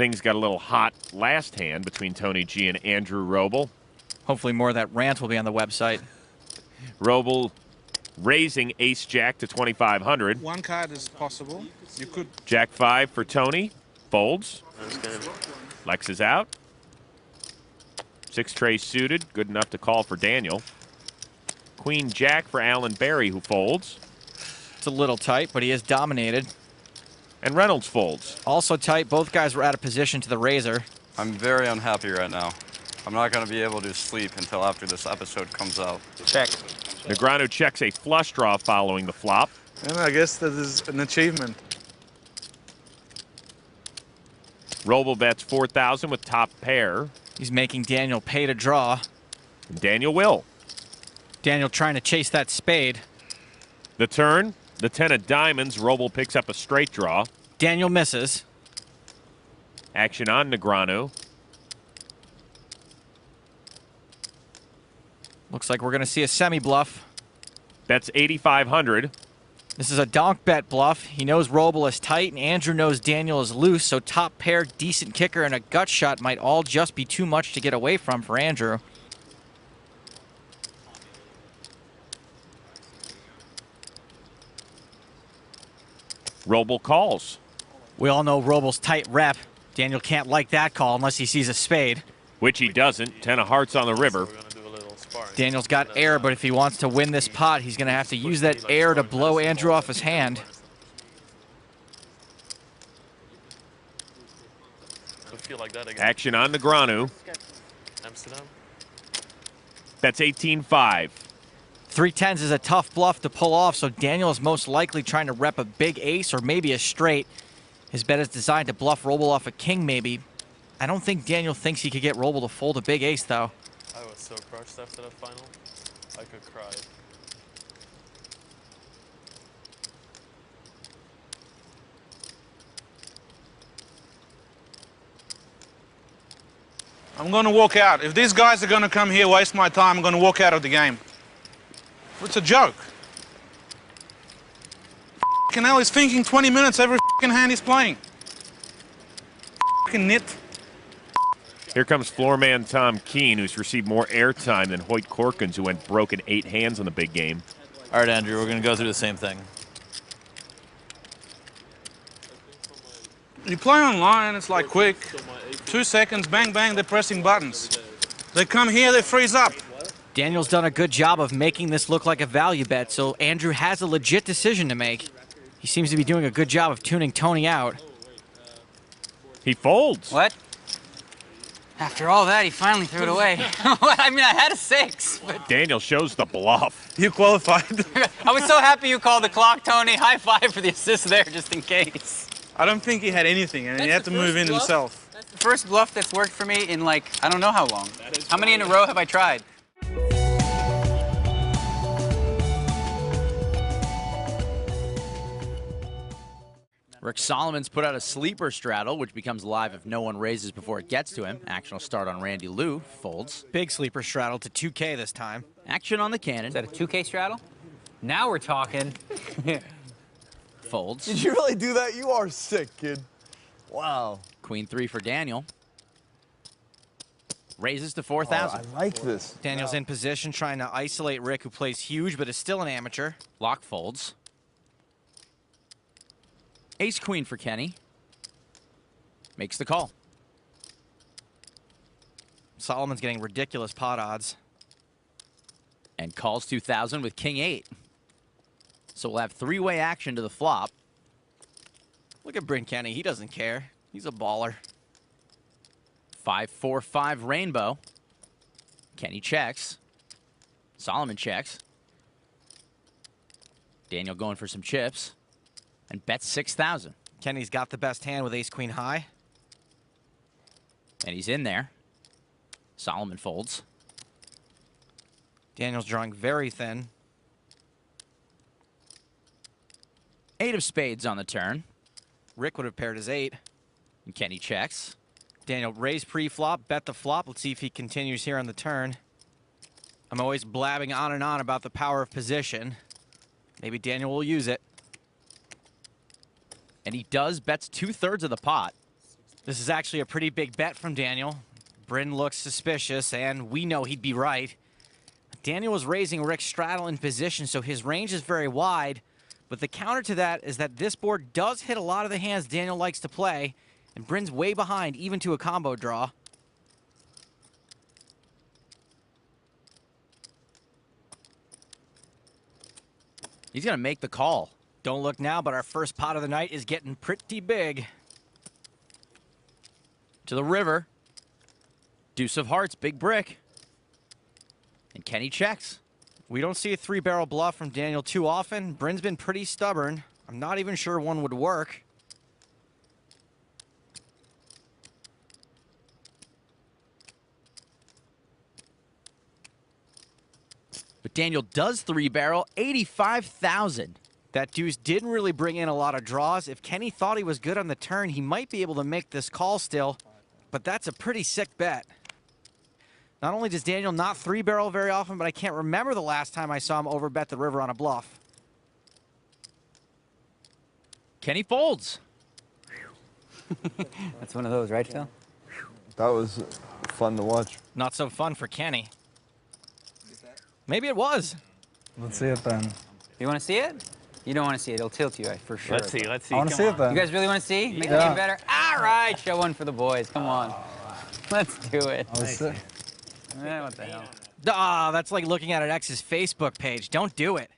Things got a little hot last hand between Tony G and Andrew Roble. Hopefully more of that rant will be on the website. Roble raising ace-jack to 2,500. One card is possible. You could. Jack 5 for Tony. Folds. Lex is out. 6 tray suited. Good enough to call for Daniel. Queen Jack for Alan Barry, who folds. It's a little tight, but he is dominated. And Reynolds folds. Also tight. Both guys were out of position to the razor. I'm very unhappy right now. I'm not going to be able to sleep until after this episode comes out. Check. Negreanu checks a flush draw following the flop. And I guess that is an achievement. Roble bets 4,000 with top pair. He's making Daniel pay to draw. And Daniel will. Daniel trying to chase that spade. The turn, the 10 of diamonds. Roble picks up a straight draw. Daniel misses. Action on Negreanu. Looks like we're going to see a semi-bluff. Bets 8,500. This is a donk bet bluff. He knows Roble is tight, and Andrew knows Daniel is loose, so top pair, decent kicker, and a gut shot might all just be too much to get away from for Andrew. Roble calls. We all know Roble's tight rep. Daniel can't like that call unless he sees a spade. Which he doesn't. 10 of hearts on the river. Daniel's got air, but if he wants to win this pot, he's going to have to use that air to blow Andrew off his hand. Action on Negreanu. That's 18-5. 3-10s is a tough bluff to pull off, so Daniel is most likely trying to rep a big ace or maybe a straight. His bet is designed to bluff Roble off a king, maybe. I don't think Daniel thinks he could get Roble to fold a big ace, though. I was so crushed after that final. I could cry. I'm going to walk out. If these guys are going to come here, waste my time, I'm going to walk out of the game. It's a joke. F***ing hell, he's thinking 20 minutes every f***ing hand he's playing. F***ing nit. Here comes floorman Tom Keene, who's received more airtime than Hoyt Corkins, who went broke in 8 hands in the big game. All right, Andrew, we're going to go through the same thing. You play online, it's like quick. 2 seconds, bang, bang, they're pressing buttons. They come here, they freeze up. Daniel's done a good job of making this look like a value bet, so Andrew has a legit decision to make. He seems to be doing a good job of tuning Tony out. He folds. What? After all that, he finally threw it away. I mean, I had a 6. But Daniel shows the bluff. You qualified. I was so happy you called the clock, Tony. High five for the assist there, just in case. I don't think he had anything, and he had to move in himself. That's the first bluff that's worked for me in, like, I don't know how long. How many in a row have I tried? Rick Solomon's put out a sleeper straddle, which becomes live if no one raises before it gets to him. Action will start on Randy Lou. Folds. Big sleeper straddle to 2K this time. Action on the cannon. Is that a 2K straddle? Now we're talking. Folds. Did you really do that? You are sick, kid. Wow. Queen 3 for Daniel. Raises to 4,000. I like this. Daniel's in position trying to isolate Rick, who plays huge but is still an amateur. Block folds. Ace Queen for Kenny. Makes the call. Solomon's getting ridiculous pot odds. And calls 2,000 with King 8. So we'll have 3-way action to the flop. Look at Bryn Kenny. He doesn't care. He's a baller. 5-4-5 rainbow. Kenny checks. Solomon checks. Daniel going for some chips. And bets 6,000. Kenny's got the best hand with ace-queen high. And he's in there. Solomon folds. Daniel's drawing very thin. 8 of spades on the turn. Rick would have paired his 8. And Kenny checks. Daniel raised pre-flop, bet the flop. Let's see if he continues here on the turn. I'm always blabbing on and on about the power of position. Maybe Daniel will use it. And he does, bets 2/3 of the pot. This is actually a pretty big bet from Daniel. Bryn looks suspicious, and we know he'd be right. Daniel was raising Rick's straddle in position, so his range is very wide. But the counter to that is that this board does hit a lot of the hands Daniel likes to play, and Bryn's way behind, even to a combo draw. He's going to make the call. Don't look now, but our first pot of the night is getting pretty big. To the river. Deuce of hearts, big brick. And Kenny checks. We don't see a 3-barrel bluff from Daniel too often. Bryn's been pretty stubborn. I'm not even sure one would work. But Daniel does 3-barrel, 85,000. That deuce didn't really bring in a lot of draws. If Kenny thought he was good on the turn, he might be able to make this call still. But that's a pretty sick bet. Not only does Daniel not 3-barrel very often, but I can't remember the last time I saw him overbet the river on a bluff. Kenny folds. That's one of those, right, Phil? That was fun to watch. Not so fun for Kenny. Maybe it was. Let's see it then. You want to see it? You don't want to see it. It'll tilt you, for sure. Let's see. I want to see it then. You guys really want to see? Make the game better? All right, show one for the boys. Come on. Let's do it. Let's see. What the hell? Ah, that's like looking at an ex's Facebook page. Don't do it.